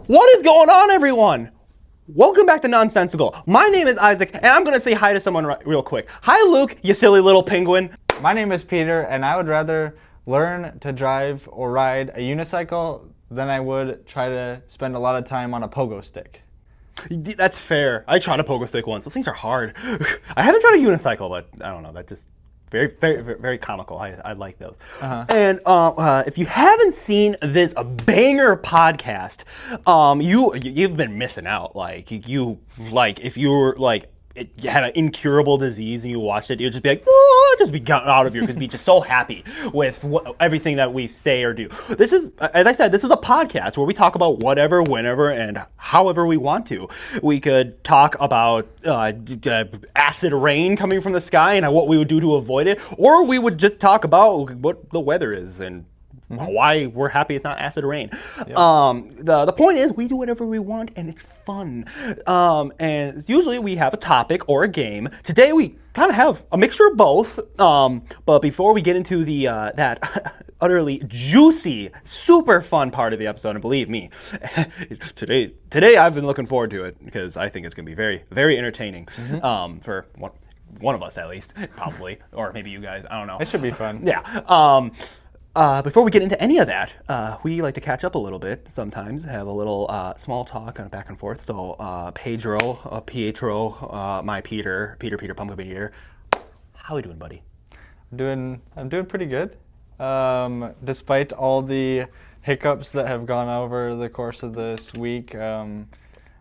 What is going on, everyone? Welcome back to Nonsensical. My name is Isaac, and I'm going to say hi to someone real quick. Hi, Luke, you silly little penguin. My name is Peter, and I would rather learn to drive or ride a unicycle than I would try to spend a lot of time on a pogo stick. That's fair. I tried a pogo stick once. Those things are hard. I haven't tried a unicycle, but I don't know. That just very, very, very comical. I like those. And if you haven't seen this banger podcast, you've been missing out. If you were you had an incurable disease and you watched it, you'd just be like, oh, just be gotten out of here because you'd be just so happy with everything that we say or do. This is, as I said, this is a podcast where we talk about whatever, whenever, and however we want to. We could talk about acid rain coming from the sky and what we would do to avoid it, or we would just talk about what the weather is and why we're happy it's not acid rain. Yep. The point is we do whatever we want and it's fun. And usually we have a topic or a game. Today we kind of have a mixture of both. But before we get into the that utterly juicy, super fun part of the episode, and believe me, today I've been looking forward to it because I think it's going to be very, very entertaining for one of us at least, probably, or maybe you guys. I don't know. It should be fun. Yeah. Before we get into any of that, we like to catch up a little bit sometimes, have a little small talk kind of back and forth. So Pietro, my Peter, Pumpkin Peter, how are you doing, buddy? I'm doing pretty good. Despite all the hiccups that have gone over the course of this week,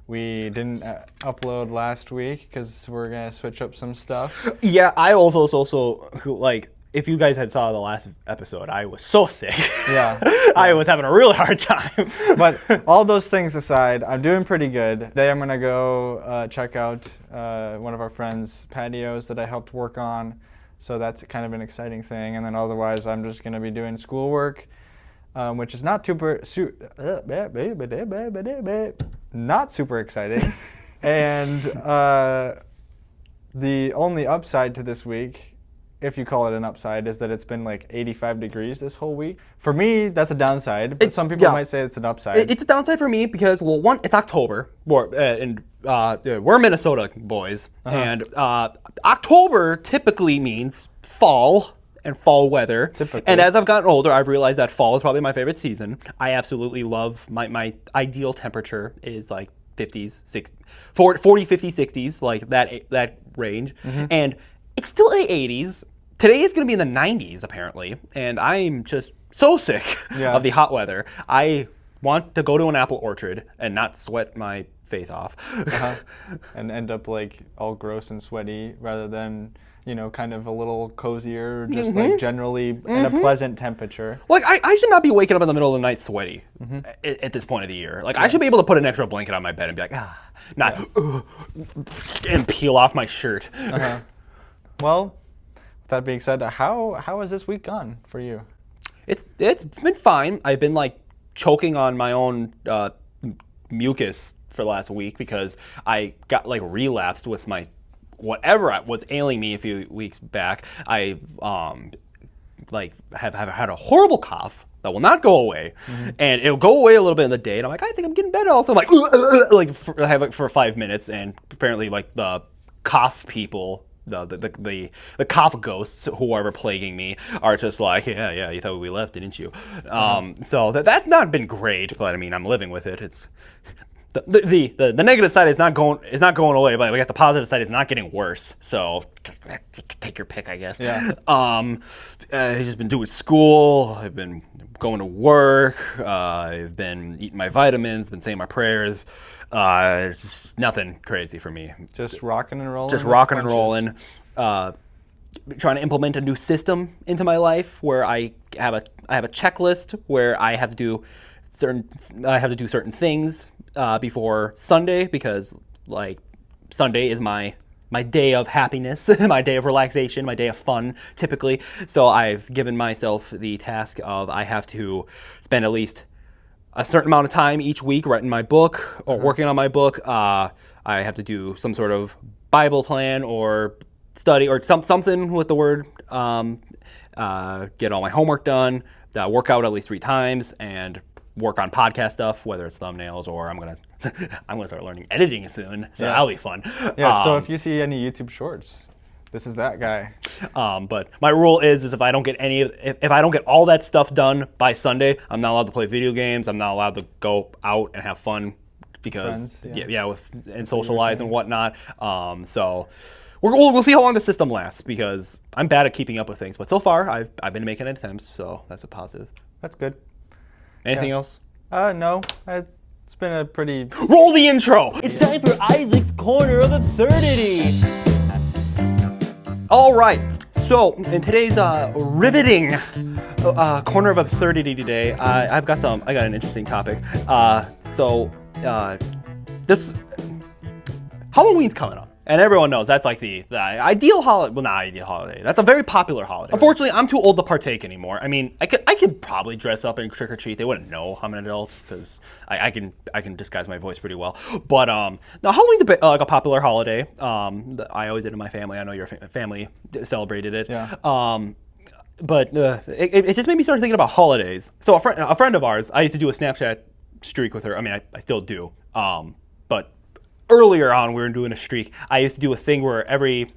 we didn't upload last week because we're going to switch up some stuff. Yeah, I also if you guys had saw the last episode, I was so sick. Yeah. I was having a really hard time. But all those things aside, I'm doing pretty good. Today I'm going to go check out one of our friends' patios that I helped work on. So that's kind of an exciting thing. And then otherwise, I'm just going to be doing schoolwork, which is not super exciting. And the only upside to this week, if you call it an upside, is that it's been like 85 degrees this whole week. For me, that's a downside, but some people might say it's an upside. It's a downside for me because, well, one, it's October, and we're Minnesota boys, and October typically means fall and fall weather. Typically. And as I've gotten older, I've realized that fall is probably my favorite season. I absolutely love, my ideal temperature is like 50s, 40, 50, 60s, like that range. And it's still the 80s. Today is going to be in the 90s, apparently, and I'm just so sick of the hot weather. I want to go to an apple orchard and not sweat my face off. And end up like all gross and sweaty rather than, kind of a little cozier, just like generally in a pleasant temperature. Like, I should not be waking up in the middle of the night sweaty at this point of the year. Like, I should be able to put an extra blanket on my bed and be like, and peel off my shirt. Well, with that being said, how has this week gone for you? It's been fine. I've been like choking on my own mucus for the last week because I got like relapsed with my whatever was ailing me a few weeks back. I have had a horrible cough that will not go away, and it'll go away a little bit in the day, and I'm like, I think I'm getting better. Also, I'm like, I have it for 5 minutes, and apparently like the cough people. The cough ghosts who are plaguing me are just like, yeah, you thought we left, didn't you? So that's not been great, but I mean, I'm living with it. It's the negative side is not going away, but I guess the positive side is not getting worse. So take your pick, I guess. Yeah. I've just been doing school. I've been going to work. I've been eating my vitamins. Been saying my prayers. It's just nothing crazy for me. Just rocking and rolling. Just rocking and rolling. Trying to implement a new system into my life where I have a checklist where I have to do certain things before Sunday because like Sunday is my day of happiness, my day of relaxation, my day of fun, typically. So I've given myself the task of I have to spend at least a certain amount of time each week writing my book or working on my book. I have to do some sort of Bible plan or study or something with the word, get all my homework done, work out at least 3 times, and work on podcast stuff, whether it's thumbnails or I'm gonna start learning editing soon. So that'll be fun. Yeah. So if you see any YouTube shorts, this is that guy. But my rule is if I don't get if I don't get all that stuff done by Sunday, I'm not allowed to play video games. I'm not allowed to go out and have fun because Friends, and socialize and whatnot. So we'll see how long the system lasts because I'm bad at keeping up with things. But so far I've been making attempts, so that's a positive. That's good. Anything else? No. It's been a pretty... Roll the intro! It's time for Isaac's Corner of Absurdity! All right, so in today's riveting Corner of Absurdity today, I got an interesting topic. This Halloween's coming up. And everyone knows that's like the ideal holiday. Well, not ideal holiday. That's a very popular holiday. Unfortunately, I'm too old to partake anymore. I mean, I could probably dress up and trick or treat. They wouldn't know I'm an adult because I can disguise my voice pretty well. But now Halloween's a bit like a popular holiday. I always did in my family. I know your family celebrated it. Yeah. But it just made me start thinking about holidays. So a friend of ours, I used to do a Snapchat streak with her. I mean, I still do. But earlier on, we were doing a streak. I used to do a thing where every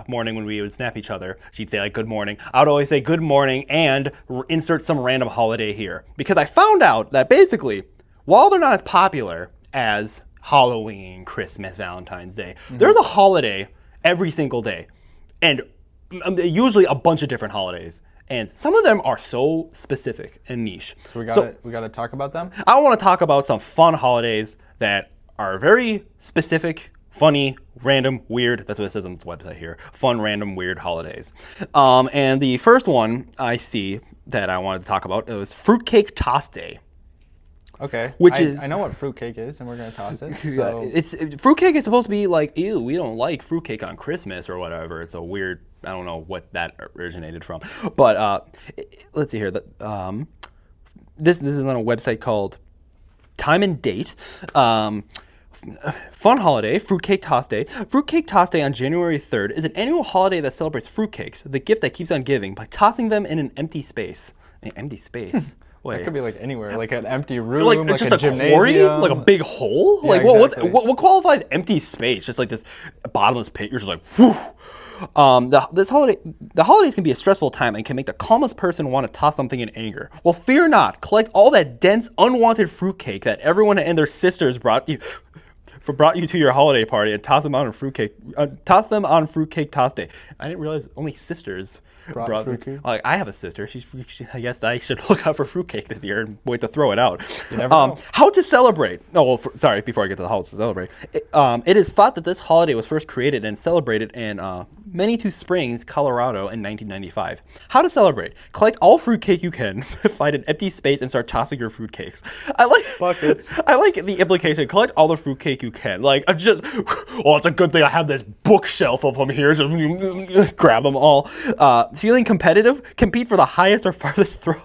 morning when we would snap each other, she'd say like, good morning. I would always say good morning and insert some random holiday here. Because I found out that basically, while they're not as popular as Halloween, Christmas, Valentine's Day, there's a holiday every single day. And usually a bunch of different holidays. And some of them are so specific and niche. So we gotta talk about them? I want to talk about some fun holidays that are very specific, funny, random, weird. That's what it says on this website here. Fun, random, weird holidays. And the first one I see that I wanted to talk about was Fruitcake Toss Day. Okay. I know what fruitcake is, and we're gonna toss it. So. Fruitcake is supposed to be like, ew, we don't like fruitcake on Christmas or whatever. It's a weird. I don't know what that originated from. But let's see here. This is on a website called Time and Date. Fun holiday, Fruitcake Toss Day. Fruitcake Toss Day on January 3rd is an annual holiday that celebrates fruitcakes, the gift that keeps on giving, by tossing them in an empty space. An empty space? Wait. It could be like anywhere, like an empty room, like just a gymnasium, quarry, like a big hole. Yeah, like exactly. what qualifies empty space? Just like this bottomless pit. You're just like, whew. The holidays can be a stressful time and can make the calmest person want to toss something in anger. Well, fear not. Collect all that dense, unwanted fruitcake that everyone and their sisters brought you to your holiday party and toss them on fruitcake toss day. I didn't realize only sisters brought fruitcake. Like, I have a sister. I guess I should look out for fruitcake this year and wait to throw it out. You never know. How to celebrate? Oh, well, sorry. Before I get to the how to celebrate, it is thought that this holiday was first created and celebrated in Manitou Springs, Colorado, in 1995. How to celebrate? Collect all fruitcake you can, find an empty space, and start tossing your fruitcakes. I like buckets. I like the implication. Collect all the fruitcake you can. Like, I'm just, it's a good thing I have this bookshelf of them here. So grab them all. Feeling competitive? Compete for the highest or farthest throw.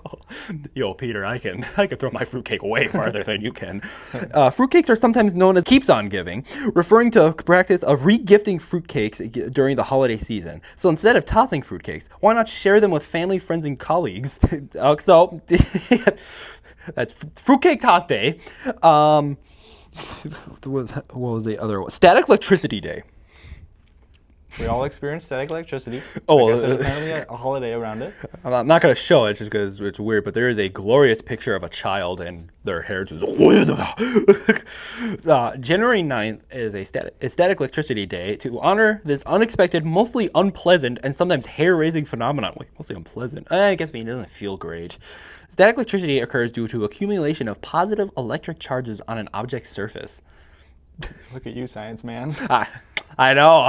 Yo, Peter, I can throw my fruitcake way farther than you can. Fruitcakes are sometimes known as keeps on giving, referring to a practice of re-gifting fruitcakes during the holiday season. So instead of tossing fruitcakes, why not share them with family, friends, and colleagues? So that's Fruitcake Toss Day. What was the other one? Static Electricity Day. We all experience static electricity. Oh, I guess there's apparently a holiday around it. I'm not going to show it just because it's weird, but there is a glorious picture of a child and their hair just... January 9th is a static electricity day to honor this unexpected, mostly unpleasant, and sometimes hair-raising phenomenon. Wait, mostly unpleasant. I guess it doesn't feel great. Static electricity occurs due to accumulation of positive electric charges on an object's surface. Look at you, science man. I know.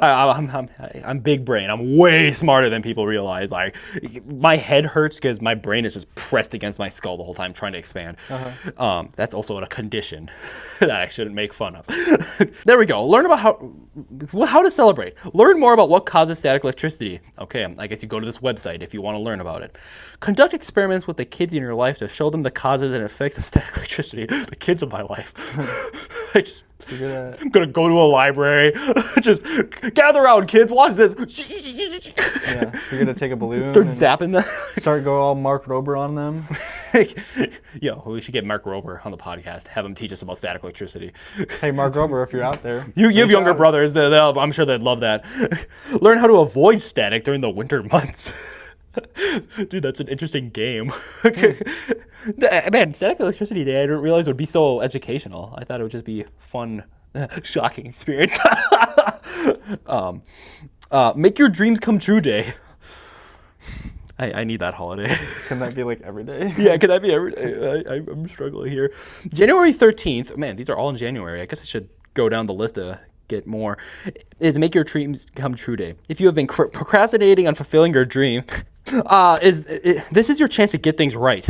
I'm big brain. I'm way smarter than people realize. Like, my head hurts because my brain is just pressed against my skull the whole time trying to expand. That's also a condition that I shouldn't make fun of. There we go. Learn about how to celebrate. Learn more about what causes static electricity. Okay, I guess you go to this website if you want to learn about it. Conduct experiments with the kids in your life to show them the causes and effects of static electricity. The kids of my life. I'm gonna go to a library. Just gather around, kids. Watch this. Yeah, you're gonna take a balloon. Start zapping them. Start go all Mark Rober on them. Yo, we should get Mark Rober on the podcast. Have him teach us about static electricity. Hey, Mark Rober, if you're out there. You have younger brothers. I'm sure they'd love that. Learn how to avoid static during the winter months. Dude, that's an interesting game. Man, static electricity day, I didn't realize it would be so educational. I thought it would just be fun, shocking experience. Make your dreams come true day. I need that holiday. Can that be like every day? Yeah, can that be every day? I'm struggling here. January 13th. Man, these are all in January. I guess I should go down the list to get more. Is make your dreams come true day. If you have been procrastinating on fulfilling your dream, this is your chance to get things right.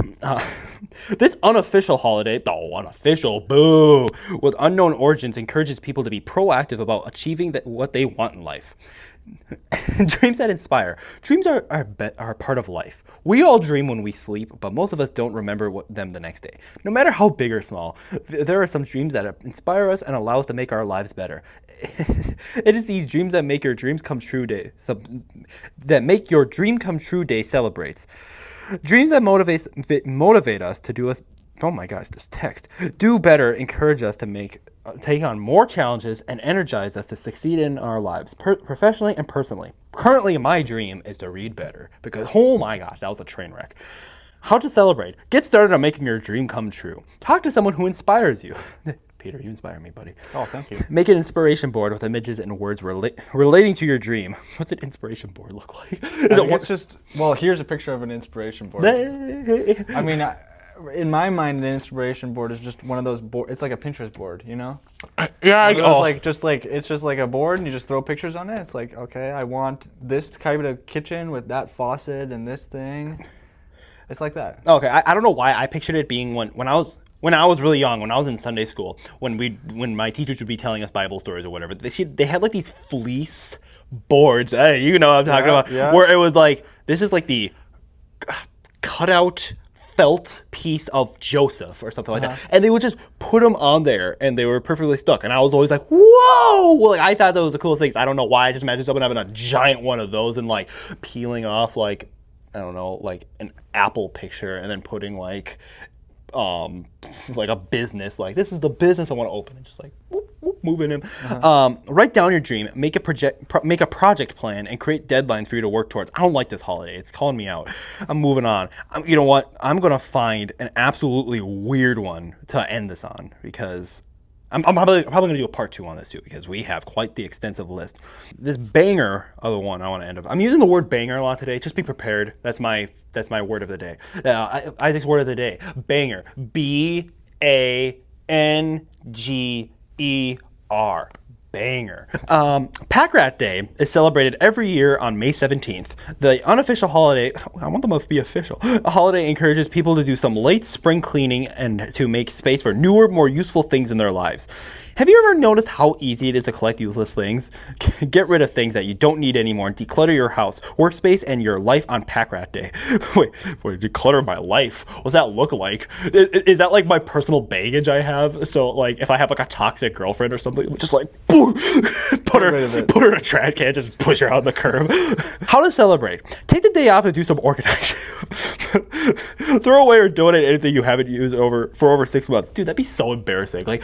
This unofficial holiday, unofficial, boo, with unknown origins, encourages people to be proactive about achieving what they want in life. Dreams that inspire. Dreams are part of life. We all dream when we sleep, but most of us don't remember them the next day. No matter how big or small, there are some dreams that inspire us and allow us to make our lives better. It is these dreams that make your dreams come true day. That make your dream come true day celebrates. Dreams that motivate us to do us. Oh my gosh, this text. Do better, encourage us to take on more challenges, and energize us to succeed in our lives, professionally and personally. Currently, my dream is to read better because, oh my gosh, that was a train wreck. How to celebrate. Get started on making your dream come true. Talk to someone who inspires you. Peter, you inspire me, buddy. Oh, thank you. Make an inspiration board with images and words relating to your dream. What's an inspiration board look like? It's just, well, here's a picture of an inspiration board. I mean, in my mind, an inspiration board is just one of those boards. It's like a Pinterest board, you know? Yeah, it's just like a board, and you just throw pictures on it. It's like, okay, I want this kind of kitchen with that faucet and this thing. It's like that. Okay, I don't know why I pictured it being when I was really young, when I was in Sunday school, when my teachers would be telling us Bible stories or whatever, they had like these fleece boards. Hey, you know what I'm talking about? Yeah. Where it was like, this is like the cutout felt piece of Joseph or something like that, and they would just put them on there, and they were perfectly stuck. And I was always like, "Whoa!" Well, like, I thought that was the coolest thing. I don't know why. I just imagine someone having a giant one of those and like peeling off like, I don't know, like an Apple picture, and then putting like a business, like, this is the business I want to open, and just like whoop, whoop, moving him. Write down your dream, make a project plan, and create deadlines for you to work towards. I don't like this holiday. It's calling me out. I'm moving on. You know what? I'm gonna find an absolutely weird one to end this on, because I'm probably going to do a part 2 on this too, because we have quite the extensive list. This banger of the one I want to end up. I'm using the word banger a lot today. Just be prepared. That's my word of the day. Isaac's word of the day. Banger. BANGER. Banger. Pack Rat Day is celebrated every year on May 17th. The unofficial holiday, I want them to be official. A holiday encourages people to do some late spring cleaning and to make space for newer, more useful things in their lives. Have you ever noticed how easy it is to collect useless things? Get rid of things that you don't need anymore and declutter your house, workspace, and your life on Pack Rat Day. Wait, declutter my life? What's that look like? Is that like my personal baggage I have? So like if I have like a toxic girlfriend or something, just like boom, put her in a trash can, just push her out the curb. How to celebrate. Take the day off and do some organizing. Throw away or donate anything you haven't used for over 6 months. Dude, that'd be so embarrassing. Like,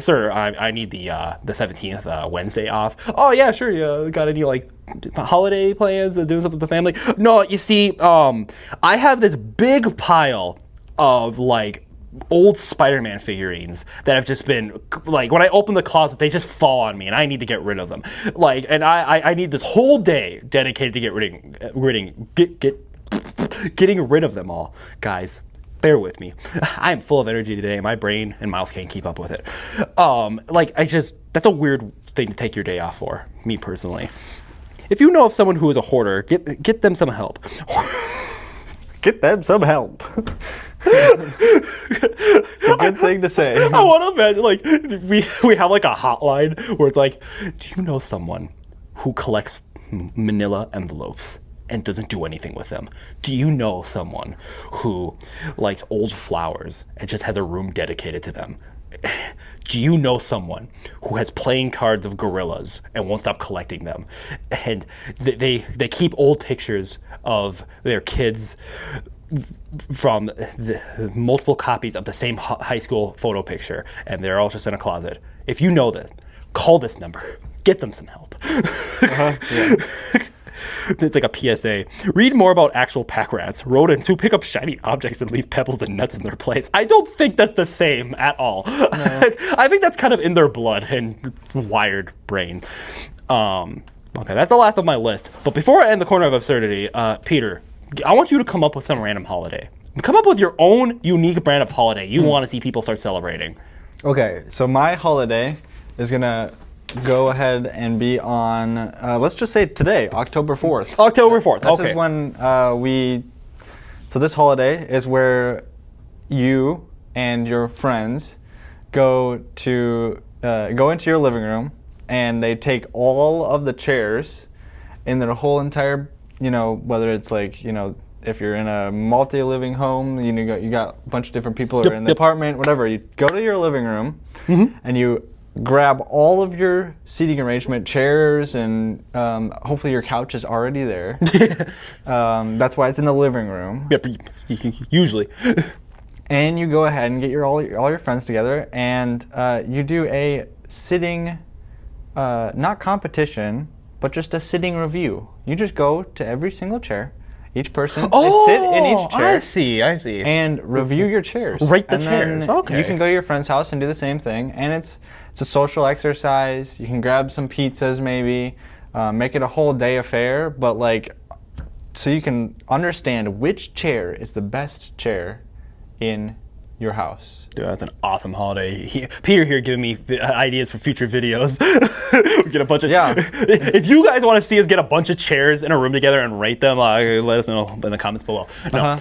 sir, I need the 17th Wednesday off. Oh yeah, sure. You got any like holiday plans? Doing something with the family? No, you see, I have this big pile of like old Spider-Man figurines that have just been like, when I open the closet, they just fall on me, and I need to get rid of them. Like, and I need this whole day dedicated to getting rid of them all, guys. Bear with me. I am full of energy today. My brain and mouth can't keep up with it. That's a weird thing to take your day off for, me personally. If you know of someone who is a hoarder, get them some help. Get them some help. It's a good thing to say. I want to imagine, like, we have like a hotline where it's like, do you know someone who collects manila envelopes and doesn't do anything with them? Do you know someone who likes old flowers and just has a room dedicated to them? do you know someone who has playing cards of gorillas and won't stop collecting them? And they keep old pictures of their kids from the multiple copies of the same high school photo picture, and they're all just in a closet. If you know that, call this number. Get them some help. Yeah. It's like a PSA. Read more about actual pack rats, rodents who pick up shiny objects and leave pebbles and nuts in their place. I don't think that's the same at all. No. I think that's kind of in their blood and wired brain. Okay, that's the last of my list. But before I end the corner of absurdity, Peter, I want you to come up with some random holiday. Come up with your own unique brand of holiday you want to see people start celebrating. Okay, so my holiday is gonna go ahead and be on, let's just say today, October 4th. October 4th, This okay. is when so this holiday is where you and your friends go into your living room, and they take all of the chairs in their whole entire, whether it's like, if you're in a multi-living home, you got a bunch of different people who are in the apartment, whatever. You go to your living room, and you grab all of your seating arrangement, chairs, and hopefully your couch is already there. That's why it's in the living room. Yep, usually. And you go ahead and get all your friends together, and you do a sitting, not competition, but just a sitting review. You just go to every single chair. Each person, they sit in each chair. I see. And review your chairs. Rate the and chairs. Then okay. You can go to your friend's house and do the same thing. And it's a social exercise. You can grab some pizzas maybe, make it a whole day affair. But so you can understand which chair is the best chair in your house. Dude, that's an awesome holiday. Peter here giving me ideas for future videos. We get a bunch of If you guys want to see us get a bunch of chairs in a room together and rate them, let us know in the comments below. No,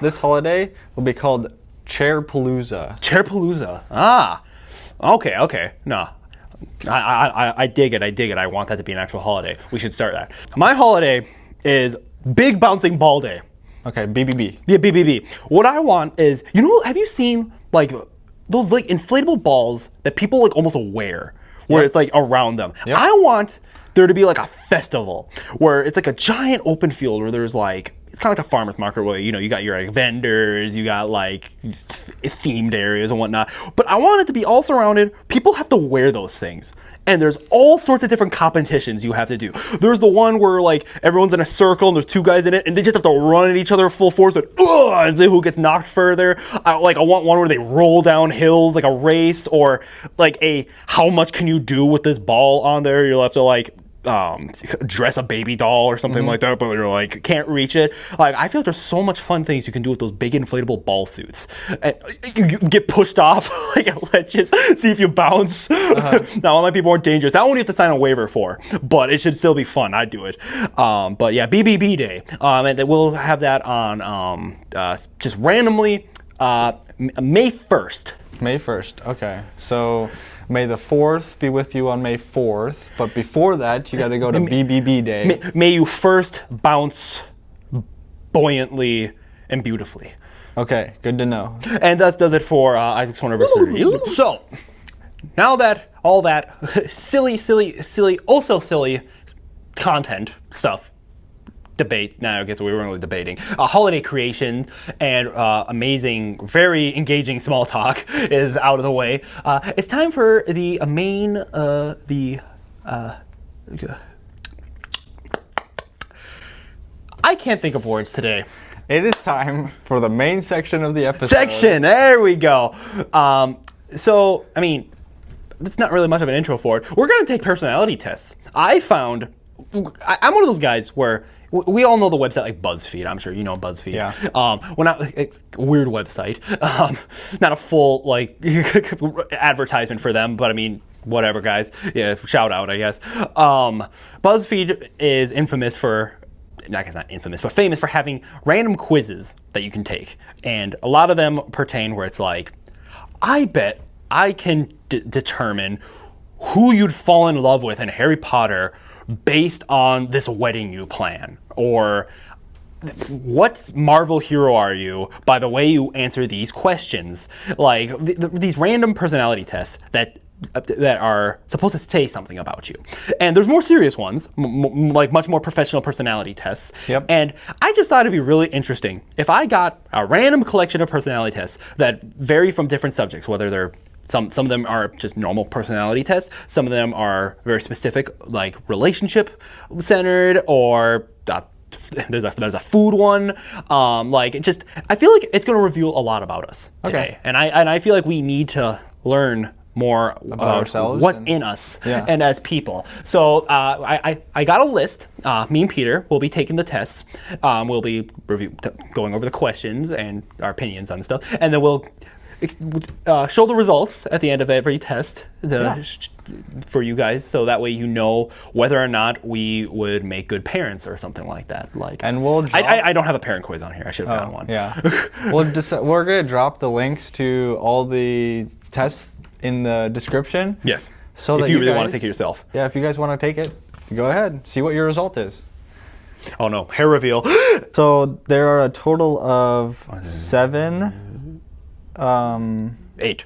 this holiday will be called Chairpalooza. Chairpalooza. Okay. No, I dig it. I want that to be an actual holiday. We should start that. My holiday is Big Bouncing Ball Day. Okay, BBB. Yeah, BBB. What I want is, have you seen those inflatable balls that people almost wear, where it's around them? Yep. I want there to be a festival where it's a giant open field where there's it's kind of like a farmer's market where you got your vendors, you got themed areas and whatnot. But I want it to be all surrounded. People have to wear those things. And there's all sorts of different competitions you have to do. There's the one where everyone's in a circle and there's two guys in it and they just have to run at each other full force and see who gets knocked further. I want one where they roll down hills like a race, or how much can you do with this ball on there? You'll have to dress a baby doll or something like that, but you're can't reach it. I feel there's so much fun things you can do with those big inflatable ball suits. And you get pushed off ledges, see if you bounce. Now it might be more dangerous. That one you have to sign a waiver for, but it should still be fun. I'd do it. But yeah, BBB Day, and we'll have that on just randomly May 1st. May 1st. Okay, so May the 4th be with you on May 4th, but before that, you got to go to BBB Day. May you first bounce buoyantly and beautifully. Okay, good to know. And that does it for Isaac's Corner of Absurdity. So, now that all that silly, oh so silly content stuff, debate, now I guess we weren't really debating, holiday creation and amazing, very engaging small talk is out of the way. It's time for the main, I can't think of words today. It is time for the main section of the episode. There we go. So, that's not really much of an intro for it. We're going to take personality tests. I'm one of those guys where we all know the website BuzzFeed. I'm sure you know BuzzFeed. Yeah. Weird website. Not a full advertisement for them, but whatever, guys. Yeah, shout out, I guess. BuzzFeed is infamous for, I guess not infamous, but famous for having random quizzes that you can take, and a lot of them pertain where it's I bet I can determine who you'd fall in love with in Harry Potter based on this wedding you plan, or what Marvel hero are you by the way you answer these questions? Like these random personality tests that are supposed to say something about you. And there's more serious ones, like much more professional personality tests. Yep. And I just thought it'd be really interesting if I got a random collection of personality tests that vary from different subjects, whether they're some of them are just normal personality tests, some of them are very specific, like relationship centered, or there's a food one. Like I feel like it's going to reveal a lot I today. And I feel like we need to learn more about ourselves, what's in us Yeah. and as people. So I got a list. Me and Peter will be taking the tests. We'll be going over the questions and our opinions on stuff, and then we'll show the results at the end of every test for you guys, so that way you know whether or not we would make good parents or something like that. Like, and we'll I don't have a parent quiz on here. I should have gotten one. Yeah. We're gonna drop the links to all the tests in the description. Yes. So if that you really guys, want to take it yourself. Yeah, if you guys want to take it, go ahead. See what your result is. Oh no, hair reveal. So there are a total of 8.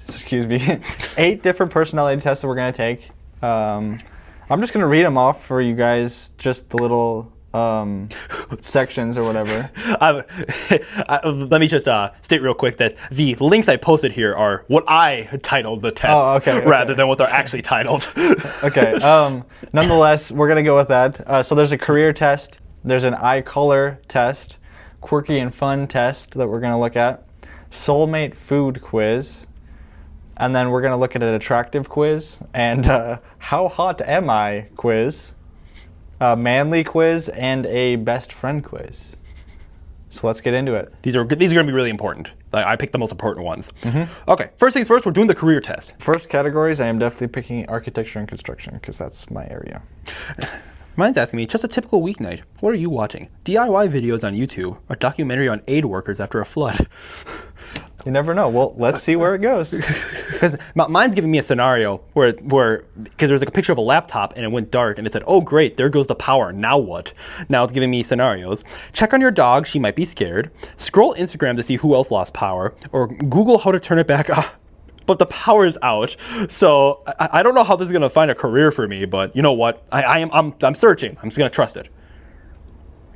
Excuse me. 8 different personality tests that we're gonna take. I'm just gonna read them off for you guys, just the little sections or whatever. Let me just state real quick that the links I posted here are what I titled the tests, rather than what they're actually titled. Okay. Nonetheless, we're gonna go with that. So there's a career test. There's an eye color test, quirky and fun test that we're gonna look at, soulmate food quiz, and then we're gonna look at an attractive quiz and how hot am I quiz, a manly quiz, and a best friend quiz. So let's get into it. These are going to be really important. I picked the most important ones. Okay, first things first, we're doing the career test. First categories, I am definitely picking architecture and construction because that's my area. Mine's asking me, just a typical weeknight. What are you watching? DIY videos on YouTube, a documentary on aid workers after a flood. You never know. Well, let's see where it goes. Because mine's giving me a scenario where because there's like a picture of a laptop and it went dark and it said, oh great, there goes the power, now what? Now it's giving me scenarios. Check on your dog, she might be scared. Scroll Instagram to see who else lost power. Or Google how to turn it back on. But the power is out, so I don't know how this is gonna find a career for me. But you know what? I'm searching. I'm just gonna trust it.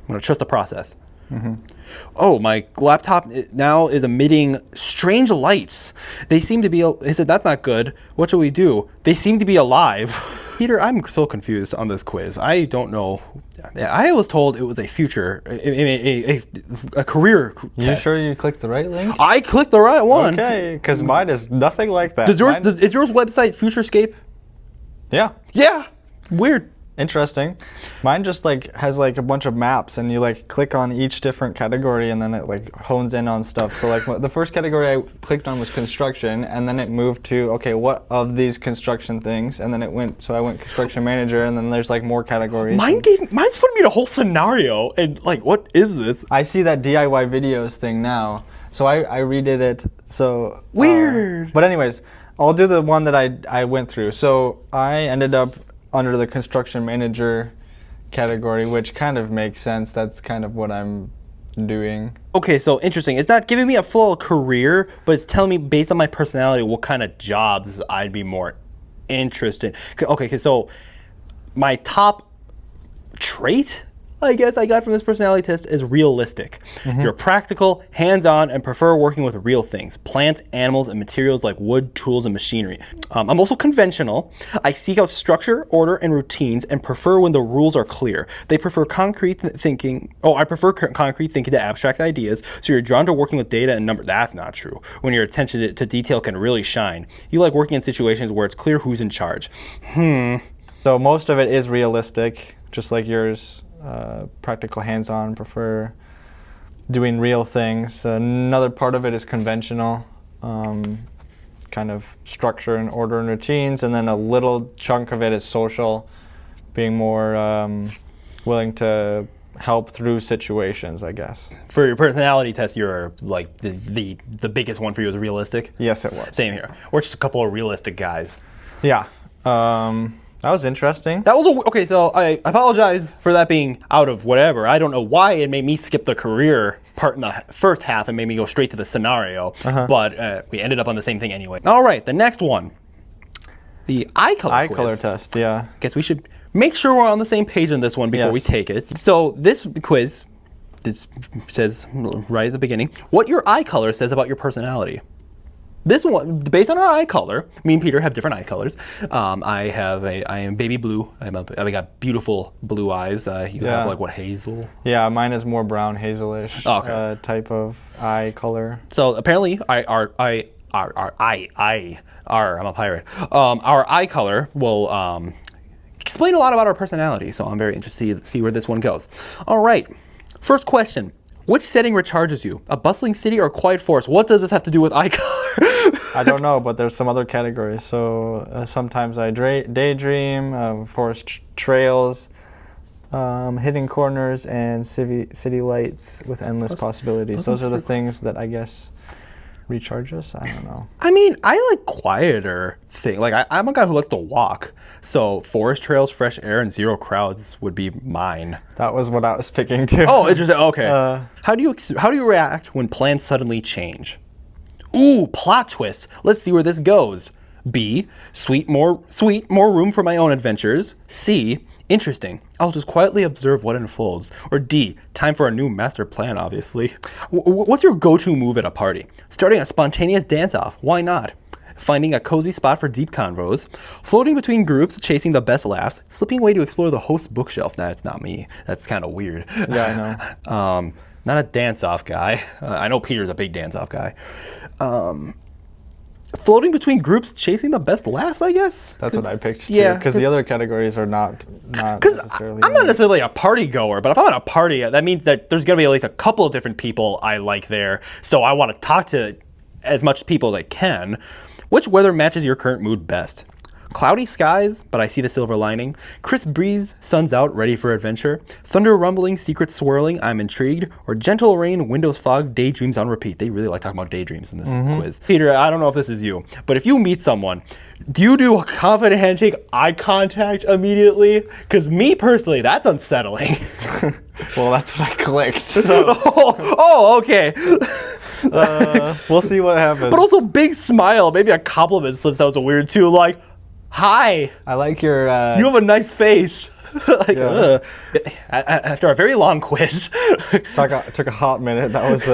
I'm gonna trust the process. Oh, my laptop now is emitting strange lights. They seem to be. He said that's not good. What should we do? They seem to be alive. Peter, I'm so confused on this quiz. I don't know. I was told it was a future, a career test. You sure you clicked the right link? I clicked the right one. Okay, because mine is nothing like that. Is yours website Futurescape? Yeah. Yeah. Weird. Interesting. Mine just has a bunch of maps, and you click on each different category, and then it hones in on stuff. So the first category I clicked on was construction, and then it moved to what of these construction things, and then it went. So I went construction manager, and then there's more categories. Mine's putting me in a whole scenario, and what is this? I see that DIY videos thing now, so I redid it. So weird. But anyways, I'll do the one that I went through. So I ended up under the construction manager category, which kind of makes sense. That's kind of what I'm doing. Okay, so interesting. It's not giving me a full career, but it's telling me based on my personality what kind of jobs I'd be more interested in. Okay, so my top trait, I guess, I got from this personality test is realistic. You're practical, hands-on, and prefer working with real things. Plants, animals, and materials like wood, tools, and machinery. I'm also conventional. I seek out structure, order, and routines, and prefer when the rules are clear. They prefer concrete thinking. Oh, I prefer concrete thinking to abstract ideas, so you're drawn to working with data and numbers. That's not true. When your attention to detail can really shine. You like working in situations where it's clear who's in charge. So most of it is realistic, just like yours. Practical, hands-on, prefer doing real things. Another part of it is conventional, kind of structure and order and routines, and then a little chunk of it is social, being more willing to help through situations, I guess. For your personality test, you're the biggest one for you is realistic? Yes, it was. Same here. We're just a couple of realistic guys. Yeah. That was interesting. That was okay. So I apologize for that being out of whatever. I don't know why it made me skip the career part in the first half and made me go straight to the scenario. But we ended up on the same thing anyway. All right, the next one, the eye color quiz. Color test. Yeah. Guess we should make sure we're on the same page on this one before we take it. So this quiz says right at the beginning what your eye color says about your personality. This one, based on our eye color, me and Peter have different eye colors. I am baby blue. I got beautiful blue eyes. You have like what, hazel? Yeah, mine is more brown, hazelish type of eye color. So apparently, I'm a pirate. Our eye color will explain a lot about our personality. So I'm very interested to see where this one goes. All right, first question. Which setting recharges you? A bustling city or a quiet forest? What does this have to do with eye color? I don't know, but there's some other categories. So sometimes I daydream, forest trails, hidden corners, and city lights with endless possibilities. Those are the things that I guess recharge us. I don't know. I mean, I like quieter things. Like I'm a guy who likes to walk. So forest trails, fresh air, and zero crowds would be mine. That was what I was picking too. Oh, interesting. Okay. How do you react when plans suddenly change? Ooh, plot twist. Let's see where this goes. B, more room for my own adventures. C, interesting. I'll just quietly observe what unfolds. Or D, time for a new master plan, obviously. What's your go-to move at a party? Starting a spontaneous dance-off. Why not? Finding a cozy spot for deep convos, floating between groups, chasing the best laughs, slipping away to explore the host's bookshelf. That's not me. That's kind of weird. Yeah, I know. Not a dance-off guy. I know Peter's a big dance-off guy. Floating between groups, chasing the best laughs, I guess? That's what I picked too. Yeah, because the other categories are not necessarily. I'm not necessarily a party goer, but if I'm at a party, that means that there's going to be at least a couple of different people I like there. So I want to talk to as much people as I can. Which weather matches your current mood best? Cloudy skies, but I see the silver lining. Crisp breeze, sun's out, ready for adventure. Thunder rumbling, secrets swirling, I'm intrigued. Or gentle rain, windows fog, daydreams on repeat. They really like talking about daydreams in this quiz. Peter, I don't know if this is you, but if you meet someone, do you do a confident handshake, eye contact immediately? Because me personally, that's unsettling. Well, that's what I clicked. So. Okay. We'll see what happens. But also big smile. Maybe a compliment slips out so weird too. Like, hi. I like your. You have a nice face. Like, after a very long quiz. Took a hot minute. That was.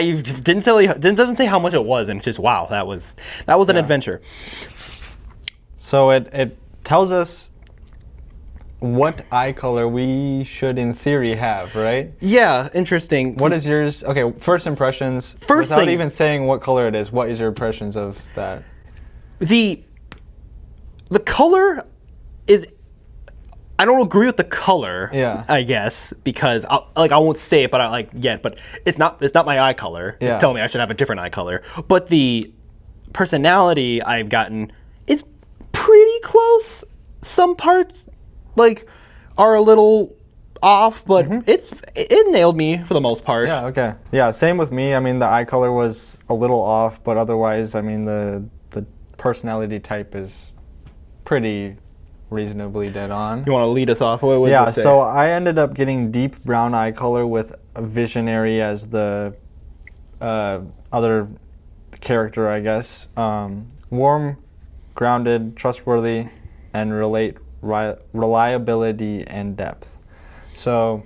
You doesn't say how much it was, and just wow, that was an adventure. So it tells us what eye color we should, in theory, have, right? Yeah, interesting. What is yours? Okay, first impressions. Without even saying what color it is, what is your impressions of that? The color is. I don't agree with the color. Yeah. I guess because I won't say it, but but it's not my eye color. Yeah. Tell me I should have a different eye color. But the personality I've gotten is pretty close. Some parts are a little off, but it nailed me for the most part. Yeah, okay. Yeah, same with me. I mean, the eye color was a little off, but otherwise, I mean, the personality type is pretty reasonably dead on. You want to lead us off? What was yeah, so I ended up getting deep brown eye color with a visionary as the other character, I guess. Warm, grounded, trustworthy, and reliability and depth. So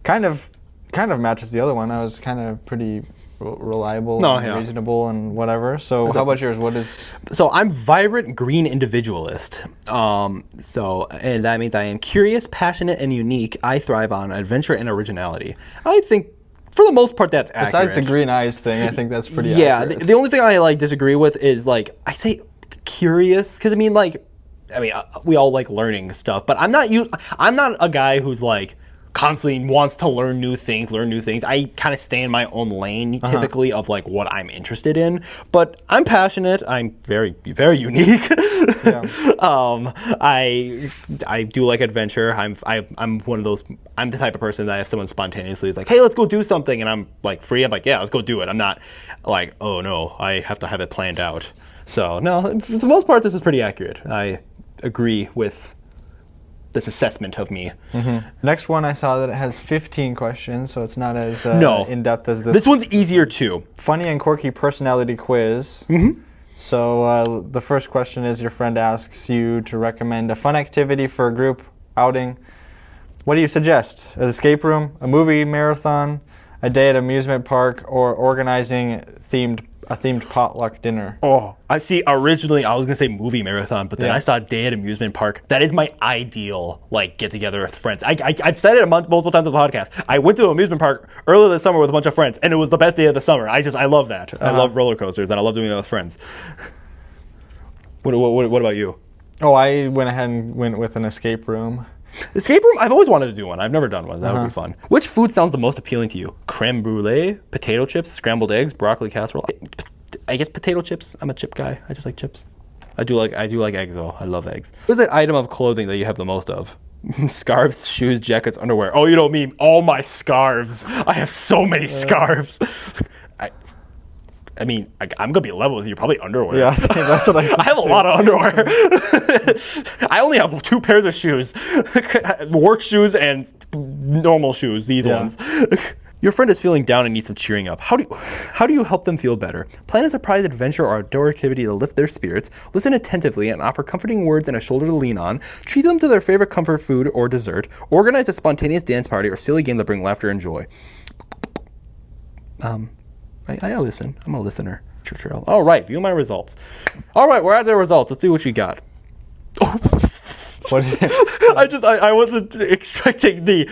kind of matches the other one. I was kind of pretty reliable and reasonable and whatever. So how about yours? What is? So I'm vibrant green individualist. And that means I am curious, passionate, and unique. I thrive on adventure and originality. I think for the most part that's accurate. Besides the green eyes thing, I think that's pretty accurate. The only thing I disagree with is I say curious because we all like learning stuff, but I'm not a guy who's constantly wants to learn new things. I kind of stay in my own lane typically of what I'm interested in, but I'm passionate. I'm very, very unique. Yeah. I do like adventure. I'm one of those. I'm the type of person that if someone spontaneously is like, "Hey, let's go do something," and I'm free, I'm like, "Yeah, let's go do it." I'm not "Oh no, I have to have it planned out." So no, for the most part, this is pretty accurate. agree with this assessment of me. Next one, I saw that it has 15 questions, so it's not as No. in-depth as this. This one's easier too. Funny and quirky personality quiz. So the first question is, your friend asks you to recommend a fun activity for a group outing. What do you suggest? An escape room, a movie marathon, a day at amusement park, or organizing a themed potluck dinner? Oh, I see. Originally, I was gonna say movie marathon, but then I saw day at amusement park. That is my ideal get together with friends. I've said it multiple times on the podcast. I went to an amusement park earlier this summer with a bunch of friends, and it was the best day of the summer. I love that. I love roller coasters, and I love doing that with friends. What about you? Oh, I went ahead and went with an escape room. Escape room? I've always wanted to do one. I've never done one. That would be fun. Which food sounds the most appealing to you? Creme brulee, potato chips, scrambled eggs, broccoli casserole. I guess potato chips. I'm a chip guy. I just like chips. I do like eggs though. I love eggs. What is the item of clothing that you have the most of? Scarves, shoes, jackets, underwear. Oh, you don't mean all my scarves. I have so many scarves. I mean, I'm gonna be level with you. Probably underwear. Yeah, that's what I have a lot of underwear. I only have 2 pairs of shoes, work shoes and normal shoes. These ones. Your friend is feeling down and needs some cheering up. How do you help them feel better? Plan a surprise adventure or outdoor activity to lift their spirits. Listen attentively and offer comforting words and a shoulder to lean on. Treat them to their favorite comfort food or dessert. Organize a spontaneous dance party or silly game that bring laughter and joy. I listen. I'm a listener. All right, view my results. All right, we're at the results. Let's see what you got. What? I wasn't expecting the.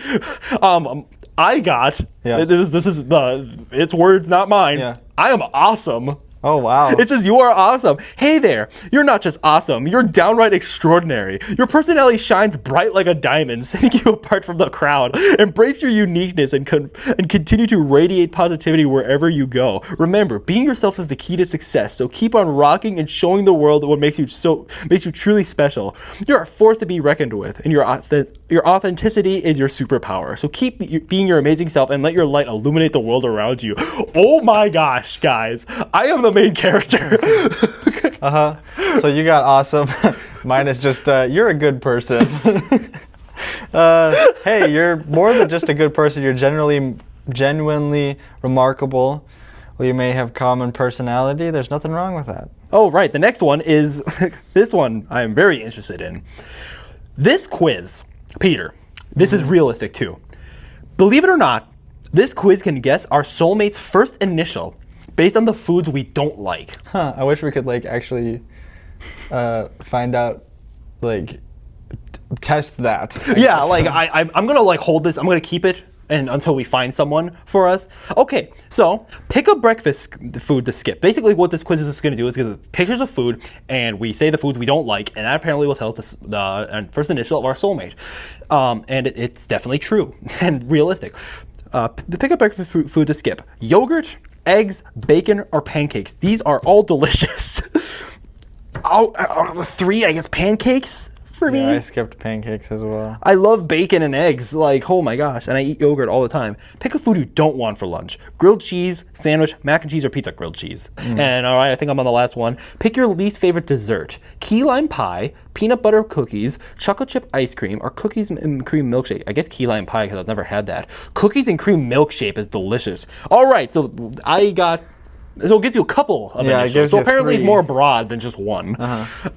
I got. Yeah. This is it's words, not mine. Yeah. I am awesome. Oh, wow. It says you are awesome. Hey there, you're not just awesome, you're downright extraordinary. Your personality shines bright like a diamond, setting you apart from the crowd. Embrace your uniqueness and continue to radiate positivity wherever you go. Remember, being yourself is the key to success, so keep on rocking and showing the world what makes you truly special. You're a force to be reckoned with, and your authenticity is your superpower. So keep being your amazing self and let your light illuminate the world around you. Oh my gosh, guys. I am the main character. So you got awesome. Mine is just you're a good person. Hey, you're more than just a good person. You're genuinely remarkable. Well, you may have common personality. There's nothing wrong with that. Oh, right. The next one is this one I am very interested in. This quiz, Peter, this is realistic too. Believe it or not, this quiz can guess our soulmate's first initial based on the foods we don't like. I wish we could actually find out, test that. I guess. I'm gonna hold this. I'm gonna keep it until we find someone for us. Okay, so pick a breakfast food to skip. Basically, what this quiz is gonna do is give us pictures of food, and we say the foods we don't like, and that apparently will tell us the first initial of our soulmate. And it's definitely true and realistic. Pick a breakfast food to skip. Yogurt, eggs, bacon, or pancakes. These are all delicious. Out of the 3, I guess pancakes for me. I skipped pancakes as well. I love bacon and eggs, oh my gosh, and I eat yogurt all the time. Pick a food you don't want for lunch. Grilled cheese, sandwich, mac and cheese, or pizza. Grilled cheese. And all right, I think I'm on the last one. Pick your least favorite dessert. Key lime pie, peanut butter cookies, chocolate chip ice cream, or cookies and cream milkshake. I guess key lime pie because I've never had that. Cookies and cream milkshake is delicious. All right, so so it gives you a couple of initials. So apparently 3. It's more broad than just one.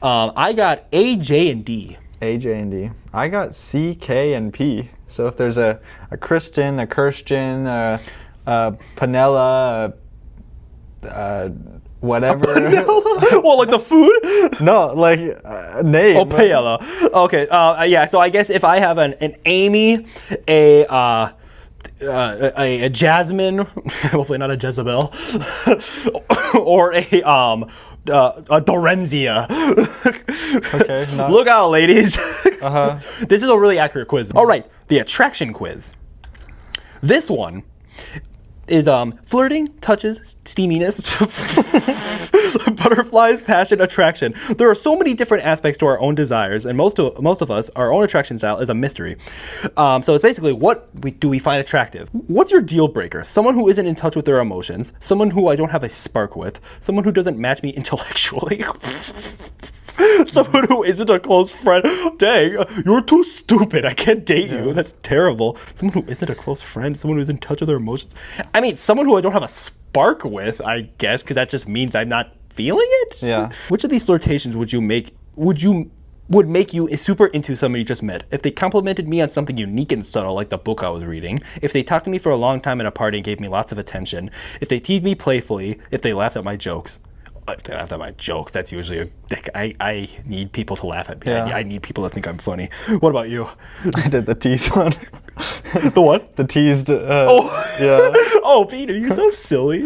I got A, J, and D. A, J, and D. I got C, K, and P. So if there's a Kristen, a Kirsten, a Panella, whatever. Well, like the food? No, name. Oh, paella. Okay. Yeah. So I guess if I have an Amy, a Jasmine, hopefully not a Jezebel, or a Dorenzia. Okay. Look out, ladies. This is a really accurate quiz. All right, the attraction quiz. This one is flirting, touches, steaminess, butterflies, passion, attraction. There are so many different aspects to our own desires, and most of us, our own attraction style is a mystery. So it's basically do we find attractive? What's your deal breaker? Someone who isn't in touch with their emotions, someone who I don't have a spark with, someone who doesn't match me intellectually. Someone who isn't a close friend. Dang, you're too stupid. I can't date you. That's terrible. Someone who isn't a close friend. Someone who's in touch with their emotions. I mean, someone who I don't have a spark with, I guess, because that just means I'm not feeling it. Yeah. Which of these flirtations would make you super into somebody you just met? If they complimented me on something unique and subtle, like the book I was reading. If they talked to me for a long time at a party and gave me lots of attention. If they teased me playfully. If they laughed at my jokes. If they laughed at my jokes, that's usually I need people to laugh at me. Yeah. I need people to think I'm funny. What about you? I did the tease one. The what? The teased. Oh. Yeah. Oh, Peter, you're so silly.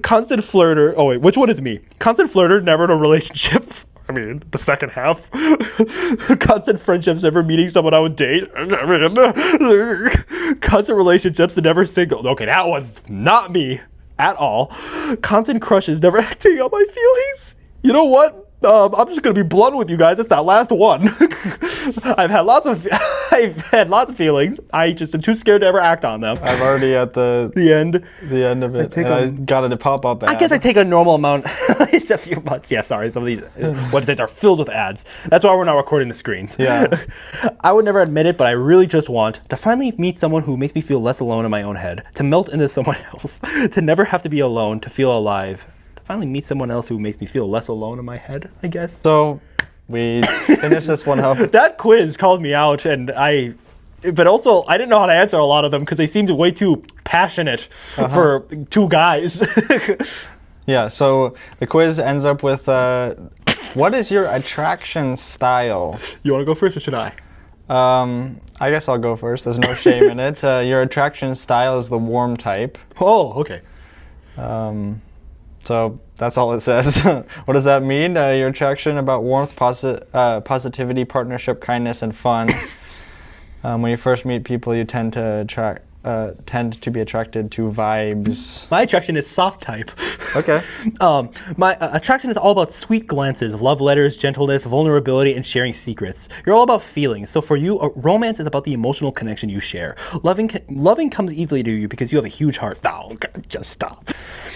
Constant flirter. Oh, wait, which one is me? Constant flirter, never in a relationship. I mean, the second half. Constant friendships, never meeting someone I would date. Constant relationships, never single. Okay, that was not me at all. Constant crushes, never acting on my feelings. You know what? I'm just gonna be blunt with you guys. It's that last one. I've had lots of feelings. I just am too scared to ever act on them. I'm already at the end. The end of it. I got it to pop up ad. I guess I take a normal amount, at least a few months. Yeah, sorry. Some of these websites are filled with ads. That's why we're not recording the screens. Yeah. I would never admit it, but I really just want to finally meet someone who makes me feel less alone in my own head, to melt into someone else, to never have to be alone, to feel alive. Finally meet someone else who makes me feel less alone in my head, I guess. So we finished this one up. That quiz called me out, and but also I didn't know how to answer a lot of them because they seemed way too passionate for two guys. Yeah, so the quiz ends up with, what is your attraction style? You want to go first or should I? I guess I'll go first. There's no shame in it. Your attraction style is the warm type. Oh, okay. So that's all it says. What does that mean? Your attraction about warmth, positivity, partnership, kindness, and fun. When you first meet people, you tend to be attracted to vibes. My attraction is soft type. Okay. My attraction is all about sweet glances, love letters, gentleness, vulnerability, and sharing secrets. You're all about feelings. So for you, romance is about the emotional connection you share. Loving comes easily to you because you have a huge heart. No, just stop.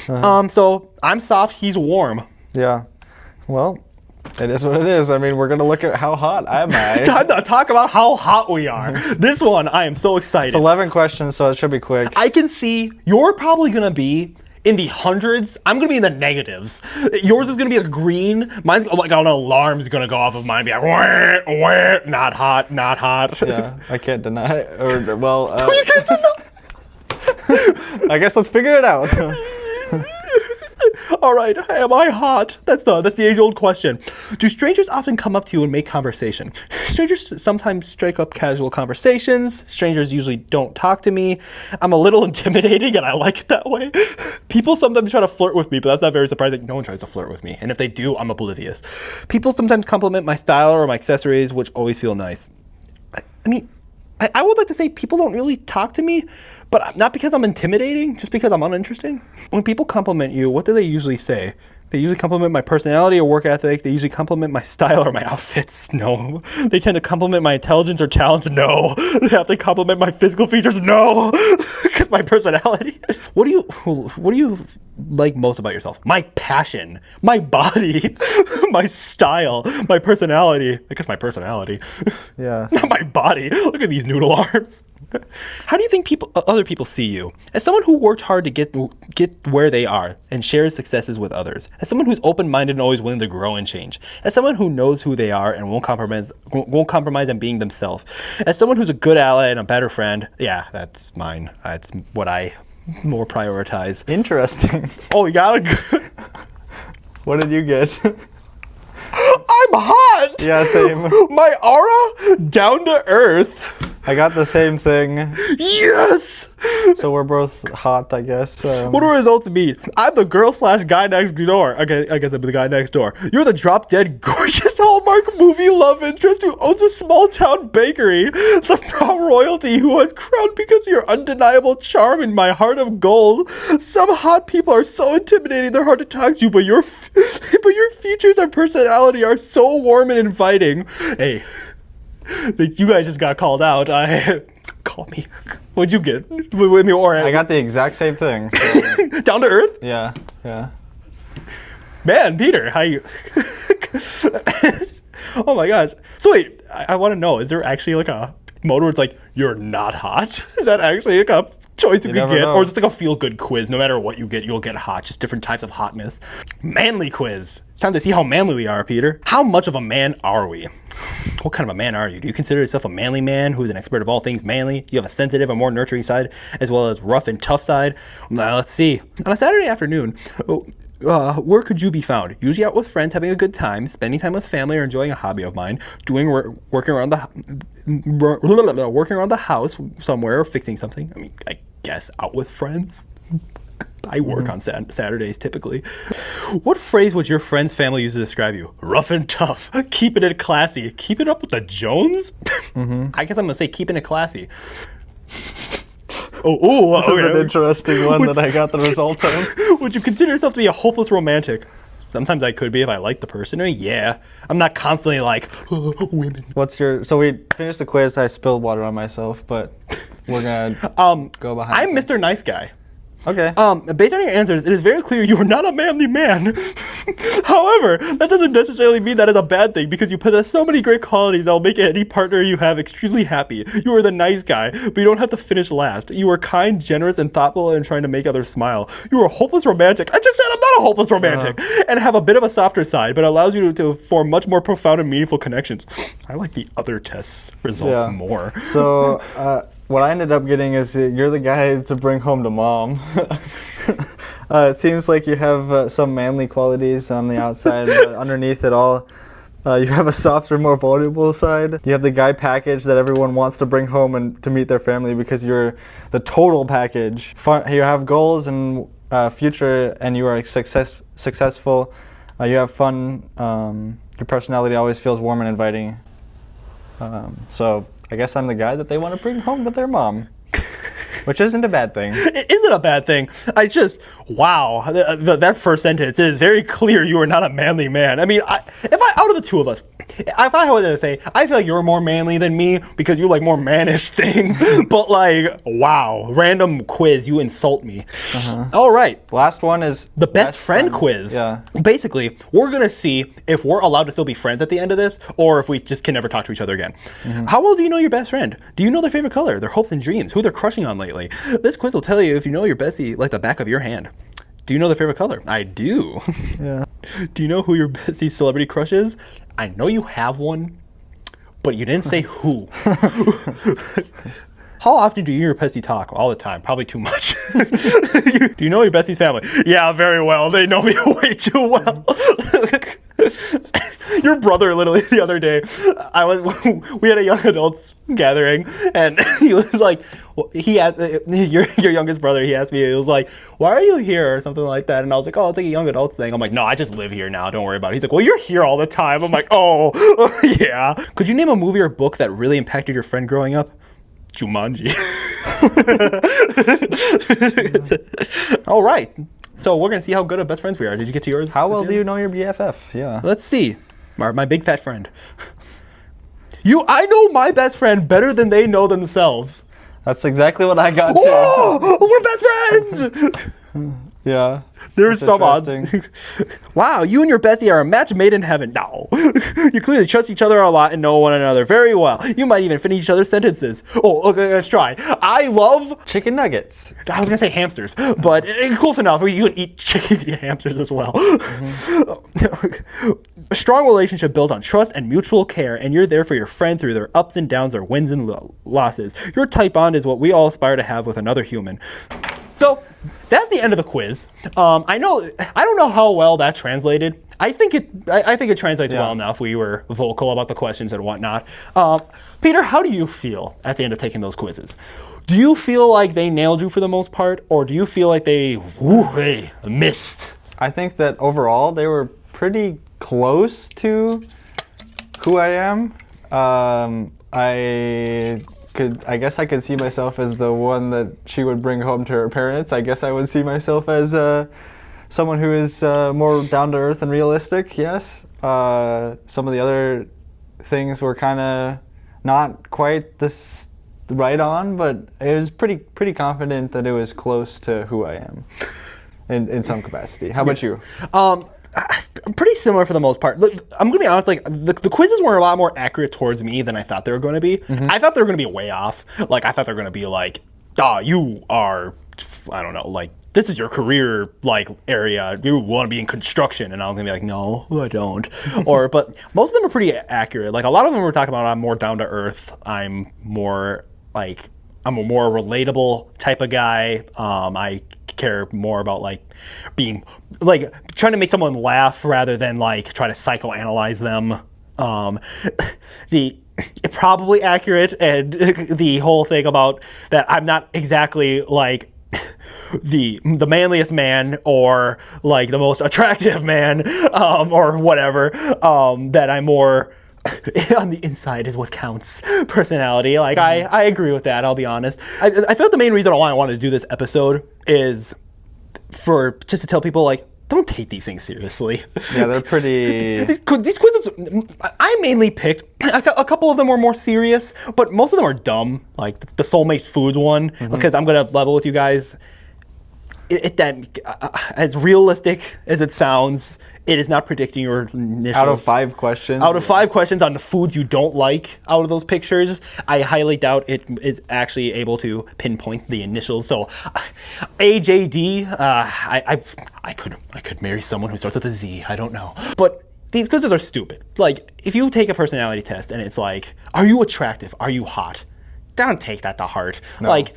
So I'm soft, he's warm. Yeah. Well, it is what it is. I mean, we're going to look at how hot am I. Time to talk about how hot we are. This one, I am so excited. It's 11 questions, so it should be quick. I can see you're probably going to be in the hundreds. I'm going to be in the negatives. Yours is going to be a green. Mine's like an alarm's going to go off of mine and be like, wah, wah, not hot, not hot. Yeah, I can't deny it. Or, well, You can't deny. I guess let's figure it out. All right, am I hot? That's the age-old question. Do strangers often come up to you and make conversation? Strangers sometimes strike up casual conversations. Strangers usually don't talk to me. I'm a little intimidating, and I like it that way. People sometimes try to flirt with me, but that's not very surprising. No one tries to flirt with me, and if they do, I'm oblivious. People sometimes compliment my style or my accessories, which always feel nice. I mean, I would like to say people don't really talk to me, but not because I'm intimidating, just because I'm uninteresting. When people compliment you, what do they usually say? They usually compliment my personality or work ethic. They usually compliment my style or my outfits. No. They tend to compliment my intelligence or talents. No. They have to compliment my physical features. No. Because my personality. What do you like most about yourself? My passion, my body, my style, my personality. I guess my personality. Yeah. Not my body. Look at these noodle arms. How do you think other people see you? As someone who worked hard to get where they are and shares successes with others. As someone who's open-minded and always willing to grow and change. As someone who knows who they are and won't compromise on being themselves. As someone who's a good ally and a better friend. Yeah, that's mine. That's what I more prioritize. Interesting. Oh, you got it? What did you get? I'm hot! Yeah, same. My aura? Down to earth. I got the same thing. Yes! So we're both hot, I guess. What do results mean? I'm the girl/guy next door. Okay, I guess I'm the guy next door. You're the drop-dead gorgeous Hallmark movie love interest who owns a small-town bakery. The prom royalty who was crowned because of your undeniable charm in my heart of gold. Some hot people are so intimidating they're hard to talk to, but your features and personality are so warm and inviting. Hey. You guys just got called out. Call me. What'd you get? With me or I got the exact same thing. So. Down to earth? Yeah. Man, Peter, how you? Oh my gosh. So wait, I want to know, is there actually like a mode where it's like, you're not hot? Is that actually like a choice you could get? know. Or is it like a feel-good quiz? No matter what you get, you'll get hot. Just different types of hotness. Manly quiz. Time to see how manly we are, Peter. How much of a man are we? What kind of a man are you? Do you consider yourself a manly man who's an expert of all things manly? Do you have a sensitive, a more nurturing side, as well as rough and tough side? Now, let's see. On a Saturday afternoon, where could you be found? Usually out with friends, having a good time, spending time with family, or enjoying a hobby of mine, working around the house somewhere, or fixing something. I mean, I guess out with friends. I work on Saturdays typically. What phrase would your friend's family use to describe you? Rough and tough. Keeping it classy. Keeping up with the Jones? I guess I'm gonna say keeping it classy. This is an interesting one that I got the result of. Would you consider yourself to be a hopeless romantic? Sometimes I could be if I like the person. I mean, yeah, I'm not constantly like, women. So we finished the quiz. I spilled water on myself, but we're gonna go behind. I'm Mr. Nice Guy. Okay. Based on your answers, it is very clear you are not a manly man. However, that doesn't necessarily mean that is a bad thing, because you possess so many great qualities that will make any partner you have extremely happy. You are the nice guy, but you don't have to finish last. You are kind, generous, and thoughtful and trying to make others smile. You are a hopeless romantic. I just said I'm not a hopeless romantic. And have a bit of a softer side, but allows you to form much more profound and meaningful connections. I like the other test results more. So, what I ended up getting is you're the guy to bring home to mom. It seems like you have some manly qualities on the outside, but underneath it all, you have a softer, more vulnerable side. You have the guy package that everyone wants to bring home and to meet their family, because you're the package. You have goals and future, and you are successful. You have fun. Your personality always feels warm and inviting. So I guess I'm the guy that they want to bring home to their mom, which isn't a bad thing. It isn't a bad thing. Wow, that first sentence, it is very clear you are not a manly man. I mean, out of the two of us, if I was to say, I feel like you're more manly than me because you like more mannish things. But like, wow, random quiz, you insult me. All right. Last one is the best friend quiz. Yeah. Basically, we're going to see if we're allowed to still be friends at the end of this, or if we just can never talk to each other again. How well do you know your best friend? Do you know their favorite color, their hopes and dreams, who they're crushing on lately? This quiz will tell you if you know your bestie like the back of your hand. Do you know their favorite color? I do. Yeah. Do you know who your bestie's celebrity crush is? I know you have one, but you didn't say who. How often do you and your bestie talk? All the time. Probably too much. Do you know your bestie's family? Yeah, very well. They know me way too well. Your brother, literally the other day, we had a young adults gathering, and he was like, he asked your youngest brother. He asked me, he was like, "Why are you here?" or something like that, and I was like, "Oh, it's like a young adults thing." I'm like, "No, I just live here now. Don't worry about it." He's like, "Well, you're here all the time." I'm like, "Oh, yeah." Could you name a movie or book that really impacted your friend growing up? Jumanji. All right. So we're gonna see how good of best friends we are. Did you get to yours? How well do you know your BFF? Yeah. Let's see. My big fat friend. I know my best friend better than they know themselves. That's exactly what I got. Whoa! We're best friends. Yeah. There's some odd. Wow, you and your bestie are a match made in heaven. No. You clearly trust each other a lot and know one another very well. You might even finish each other's sentences. Oh, okay, let's try. I love chicken nuggets. I was gonna say hamsters, but close enough. You can eat chicken and hamsters as well. A strong relationship built on trust and mutual care, and you're there for your friend through their ups and downs, their wins and losses. Your tight bond is what we all aspire to have with another human. So that's the end of the quiz. I don't know how well that translated. I think it translates well enough. We were vocal about the questions and whatnot. Peter, how do you feel at the end of taking those quizzes? Do you feel like they nailed you for the most part, or do you feel like they missed? I think that overall they were pretty close to who I am. I guess I could see myself as the one that she would bring home to her parents. I guess I would see myself as someone who is more down to earth and realistic, yes. Some of the other things were kind of not quite this right on, but it was pretty confident that it was close to who I am in some capacity. How about you? pretty similar for the most part. Look, I'm gonna be honest. Like the quizzes were a lot more accurate towards me than I thought they were going to be. I thought they were going to be way off. Like I thought they were going to be like, you are, I don't know, like this is your career like area. You want to be in construction, and I was gonna be like, no, I don't. But most of them are pretty accurate. Like a lot of them were talking about I'm more down to earth. I'm a more relatable type of guy. I care more about like being like trying to make someone laugh rather than like try to psychoanalyze them. Probably accurate, and the whole thing about that I'm not exactly like the manliest man or like the most attractive man or whatever, that I'm more on the inside is what counts personality. Like I agree with that, I'll be honest. I felt the main reason why I wanted to do this episode is for just to tell people like, don't take these things seriously. Yeah, they're pretty... these quizzes, I mainly picked, a couple of them were more serious, but most of them are dumb. Like the Soulmate Foods one, because I'm going to level with you guys. As realistic as it sounds, it is not predicting your initials. Out of 5 questions? Out of 5 questions on the foods you don't like out of those pictures, I highly doubt it is actually able to pinpoint the initials. So, AJD, I could marry someone who starts with a Z. I don't know. But these quizzes are stupid. Like, if you take a personality test and it's like, are you attractive? Are you hot? Don't take that to heart. No. Like,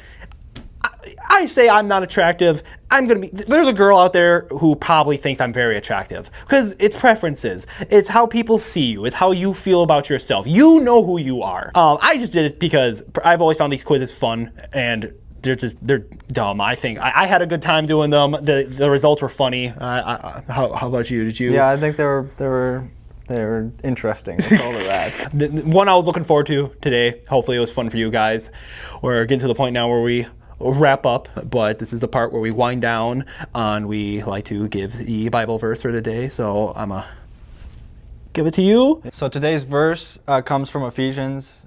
I say I'm not attractive. There's a girl out there who probably thinks I'm very attractive because it's preferences. It's how people see you. It's how you feel about yourself. You know who you are. I just did it because I've always found these quizzes fun and they're dumb. I think I had a good time doing them. The results were funny. How about you? Did you? Yeah, I think they were interesting. We'll call it that. The one I was looking forward to today. Hopefully it was fun for you guys. We're getting to the point now where we wrap up, but this is the part where we wind down and we like to give the Bible verse for today. So I'm gonna give it to you. So today's verse comes from Ephesians,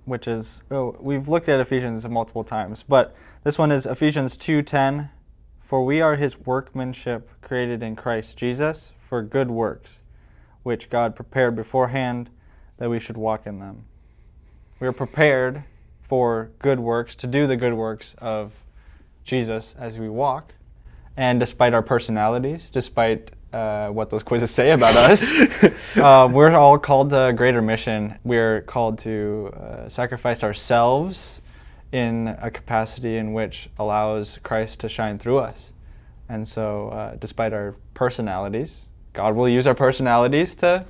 which is, we've looked at Ephesians multiple times, but this one is Ephesians 2:10. For we are his workmanship created in Christ Jesus for good works, which God prepared beforehand that we should walk in them. We are prepared for good works, to do the good works of Jesus as we walk. And despite our personalities, despite what those quizzes say about us, we're all called to a greater mission. We're called to sacrifice ourselves in a capacity in which allows Christ to shine through us. And so despite our personalities, God will use our personalities to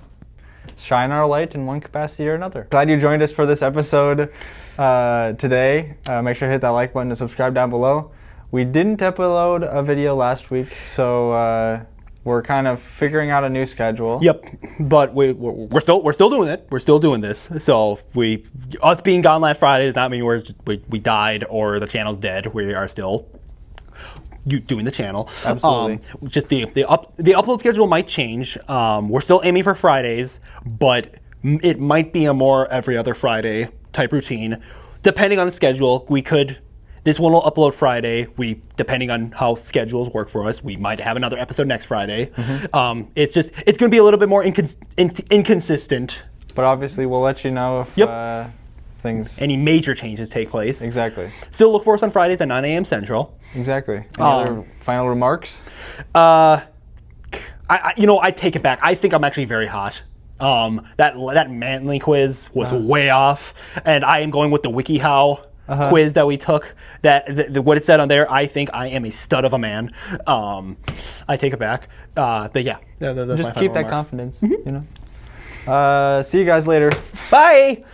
shine our light in one capacity or another. Glad you joined us for this episode today. Make sure to hit that like button and subscribe down below. We didn't upload a video last week, so we're kind of figuring out a new schedule. Yep, but we're still doing it. We're still doing this. So us being gone last Friday does not mean we died or the channel's dead. We are still doing the channel. Absolutely. Just the upload schedule might change. We're still aiming for Fridays, but it might be a more every other Friday type routine. Depending on the schedule, this one will upload Friday. Depending on how schedules work for us, we might have another episode next Friday. It's going to be a little bit more inconsistent. But obviously, we'll let you know if any major changes take place. Exactly. Still look for us on Fridays at 9 a.m. Central. Exactly. Any other final remarks? I take it back. I think I'm actually very hot. That manly quiz was way off, and I am going with the WikiHow quiz that we took. What it said on there, I think I am a stud of a man. I take it back. But yeah, that's just keep that confidence. See you guys later. Bye.